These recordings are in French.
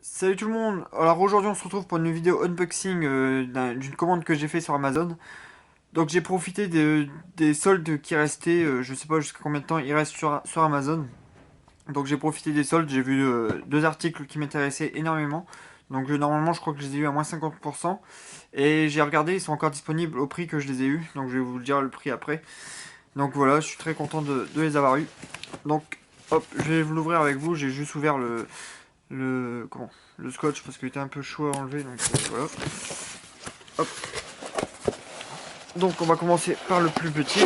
Salut tout le monde. Alors aujourd'hui on se retrouve pour une vidéo unboxing d'une commande que j'ai fait sur Amazon. Donc j'ai profité des soldes qui restaient, je sais pas jusqu'à combien de temps il reste sur Amazon. Donc j'ai profité des soldes, j'ai vu deux articles qui m'intéressaient énormément. Donc normalement je crois que je les ai eu à moins 50%. Et j'ai regardé, ils sont encore disponibles au prix que je les ai eu. Donc je vais vous le dire le prix après. Donc voilà, je suis très content de les avoir eu. Donc hop, je vais vous l'ouvrir avec vous, j'ai juste ouvert comment le scotch parce qu'il était un peu chaud à enlever, donc voilà. Hop. Donc on va commencer par le plus petit.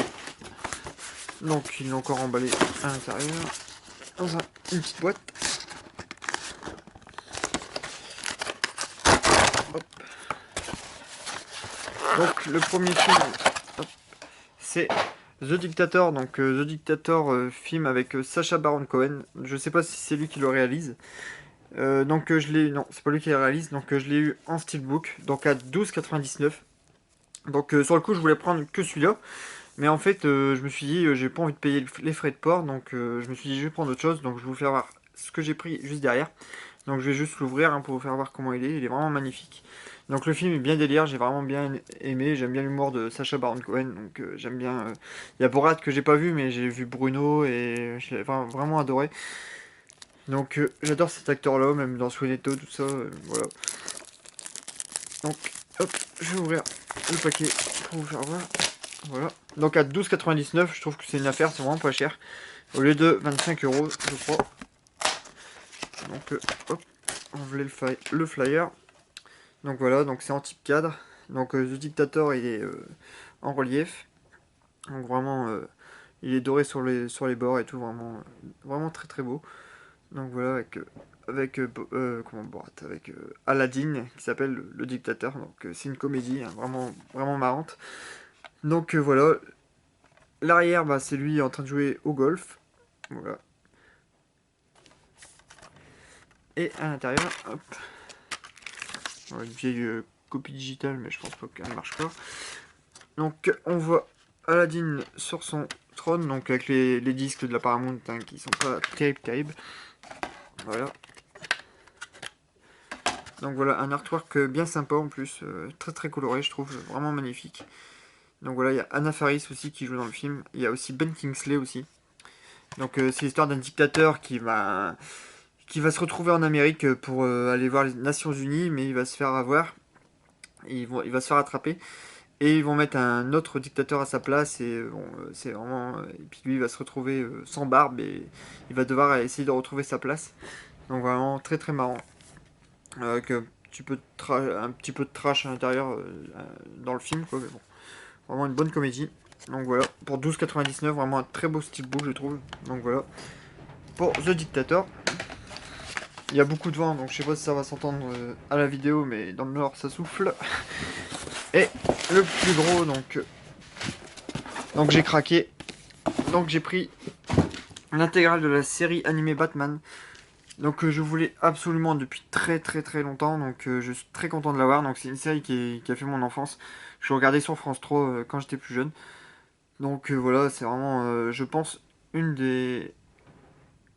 Donc il est encore emballé à l'intérieur dans une petite boîte. Hop. Donc le premier film, c'est The Dictator. Donc The Dictator, film avec Sacha Baron Cohen. Je sais pas si c'est lui qui le réalise. Je l'ai, non, c'est pas lui qui le réalise. Donc je l'ai eu en steelbook, donc à 12,99. Donc sur le coup je voulais prendre que celui-là. Mais en fait, je me suis dit, j'ai pas envie de payer les frais de port, donc je me suis dit, je vais prendre autre chose, donc je vais vous faire voir ce que j'ai pris juste derrière. Donc je vais juste l'ouvrir hein, pour vous faire voir comment il est vraiment magnifique. Donc le film est bien délire, j'ai vraiment bien aimé, j'aime bien l'humour de Sacha Baron Cohen, donc j'aime bien... Il y a Borat que j'ai pas vu, mais j'ai vu Bruno et j'ai vraiment adoré. Donc j'adore cet acteur-là, même dans Sweeney Todd, tout ça, voilà. Donc hop, je vais ouvrir le paquet pour vous faire voir. Voilà. Donc à 12,99, je trouve que c'est une affaire, c'est vraiment pas cher. Au lieu de 25 euros, je crois. Donc hop, enlever le flyer. Donc voilà, donc c'est en type cadre. Donc The Dictator, il est en relief. Donc vraiment, il est doré sur les bords et tout, vraiment, vraiment très très beau. Donc voilà, comment Borat, avec Aladdin qui s'appelle le Dictateur. Donc c'est une comédie hein, vraiment vraiment marrante. Donc voilà, l'arrière, bah, c'est lui en train de jouer au golf. Voilà. Et à l'intérieur, hop, une vieille copie digitale, mais je pense pas qu'elle marche pas. Donc on voit Aladdin sur son trône, donc avec les disques de la Paramount hein, qui sont pas terribles. Voilà. Donc voilà, un artwork bien sympa en plus, très très coloré, je trouve, vraiment magnifique. Donc voilà, il y a Anna Faris aussi qui joue dans le film. Il y a aussi Ben Kingsley aussi. Donc c'est l'histoire d'un dictateur qui va se retrouver en Amérique pour aller voir les Nations Unies, mais il va se faire avoir, il va se faire attraper, et ils vont mettre un autre dictateur à sa place, et bon, c'est vraiment... et puis lui, il va se retrouver sans barbe, et il va devoir essayer de retrouver sa place. Donc vraiment très très marrant, avec un petit peu de trash à l'intérieur dans le film, quoi, mais bon, vraiment une bonne comédie. Donc voilà, pour 12,99, vraiment un très beau steelbook, je trouve. Donc voilà, pour The Dictator. Il y a beaucoup de vent, donc je sais pas si ça va s'entendre à la vidéo, mais dans le nord ça souffle. Et le plus gros, donc j'ai craqué. Donc j'ai pris l'intégrale de la série animée Batman. Donc je voulais absolument depuis très très très longtemps, donc je suis très content de l'avoir. Donc c'est une série qui a fait mon enfance. Je regardais sur France 3 quand j'étais plus jeune. Donc voilà, c'est vraiment, je pense, une des...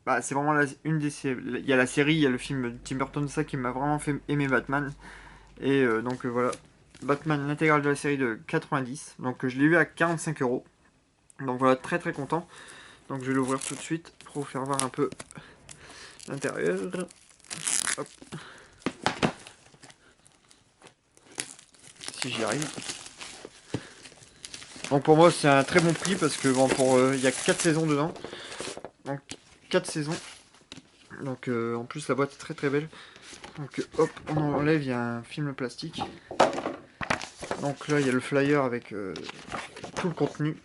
Bah, c'est vraiment une des séries. Il y a la série, il y a le film de Tim Burton, ça qui m'a vraiment fait aimer Batman. Et voilà, Batman, l'intégrale de la série de 90. Donc je l'ai eu à 45 euros. Donc voilà, très très content. Donc je vais l'ouvrir tout de suite pour vous faire voir un peu l'intérieur. Hop, si j'y arrive. Donc pour moi c'est un très bon prix parce que bon, il y a 4 saisons dedans. Donc 4 saisons. Donc en plus la boîte est très très belle. Donc hop, on enlève, il y a un film plastique. Donc là il y a le flyer avec tout le contenu.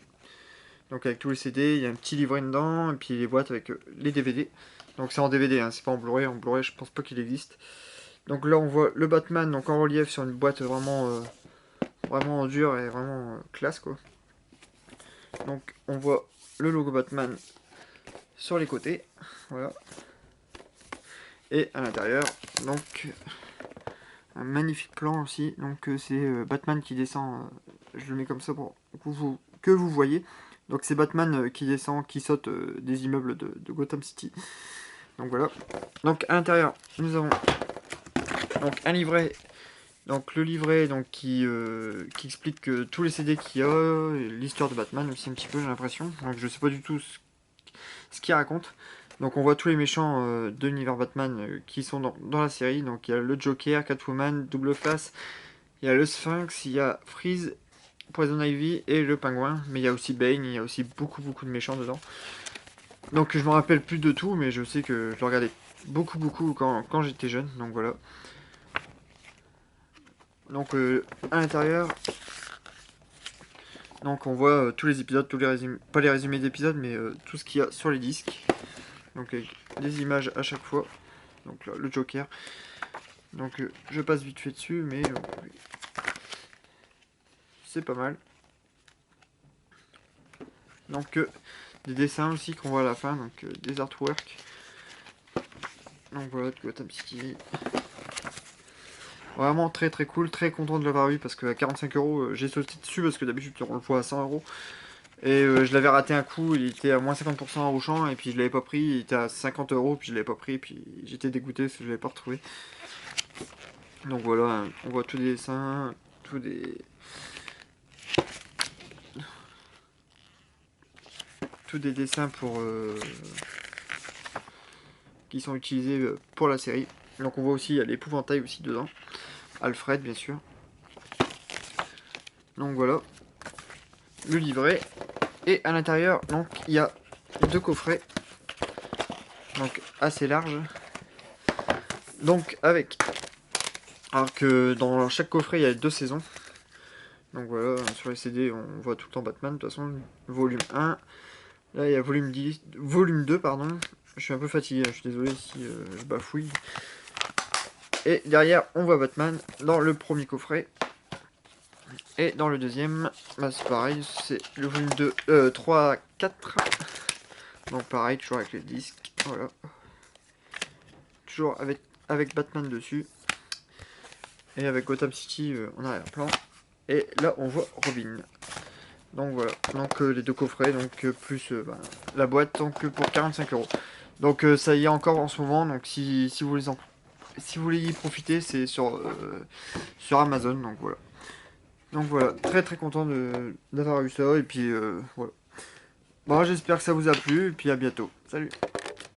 Donc avec tous les CD, il y a un petit livret dedans, et puis les boîtes avec les DVD. Donc c'est en DVD, hein, c'est pas en Blu-ray. En Blu-ray, je pense pas qu'il existe. Donc là, on voit le Batman donc en relief sur une boîte vraiment, vraiment dure et vraiment classe quoi. Donc on voit le logo Batman sur les côtés, voilà. Et à l'intérieur, donc un magnifique plan aussi. Donc c'est Batman qui descend. Je le mets comme ça pour que vous voyez. Donc c'est Batman qui descend, qui saute des immeubles de Gotham City. Donc voilà. Donc à l'intérieur, nous avons Donc un livret, donc le livret donc qui explique tous les CD qu'il y a, l'histoire de Batman aussi un petit peu j'ai l'impression. Donc je sais pas du tout ce qu'il raconte. Donc on voit tous les méchants de l'univers Batman qui sont dans la série. Donc il y a le Joker, Catwoman, Double Face, il y a le Sphinx, il y a Freeze, Poison Ivy et le Pingouin. Mais il y a aussi Bane, il y a aussi beaucoup de méchants dedans. Donc je me rappelle plus de tout, mais je sais que je le regardais beaucoup quand j'étais jeune. Donc voilà. Donc à l'intérieur, donc on voit tous les épisodes, tous les résumés, pas les résumés d'épisodes, mais tout ce qu'il y a sur les disques. Donc avec des images à chaque fois. Donc là, le Joker. Donc je passe vite fait dessus, mais c'est pas mal. Donc des dessins aussi qu'on voit à la fin, donc des artworks. Donc voilà, de Gotham City. Vraiment très cool, très content de l'avoir eu parce qu'à 45 euros, j'ai sauté dessus parce que d'habitude on le voit à 100 euros. Et je l'avais raté un coup, il était à moins 50% au champ et puis je l'avais pas pris, il était à 50 euros puis je l'avais pas pris, puis j'étais dégoûté parce que je l'avais pas retrouvé. Donc voilà, on voit tous les dessins, tous des dessins qui sont utilisés pour la série. Donc on voit aussi, il y a l'épouvantail aussi dedans. Alfred bien sûr. Donc voilà, le livret. Et à l'intérieur, donc il y a 2 coffrets. Donc assez larges. Donc avec... Alors que dans chaque coffret il y a 2 saisons. Donc voilà, sur les CD on voit tout le temps Batman, de toute façon, volume 1. Là il y a volume 2, pardon. Je suis un peu fatigué, je suis désolé si je bafouille. Et derrière on voit Batman dans le premier coffret. Et dans le deuxième, bah c'est pareil, c'est le volume 2, 3, 4. Donc pareil, toujours avec les disques, voilà. Toujours avec Batman dessus. Et avec Gotham City en arrière-plan. Et là on voit Robin. Donc voilà, donc les 2 coffrets, donc plus bah, la boîte, donc pour 45 euros. Donc ça y est encore en ce moment, donc si vous voulez y profiter, c'est sur Amazon, donc voilà. Donc voilà, très content d'avoir eu ça, et puis voilà. Bon, j'espère que ça vous a plu, et puis à bientôt. Salut!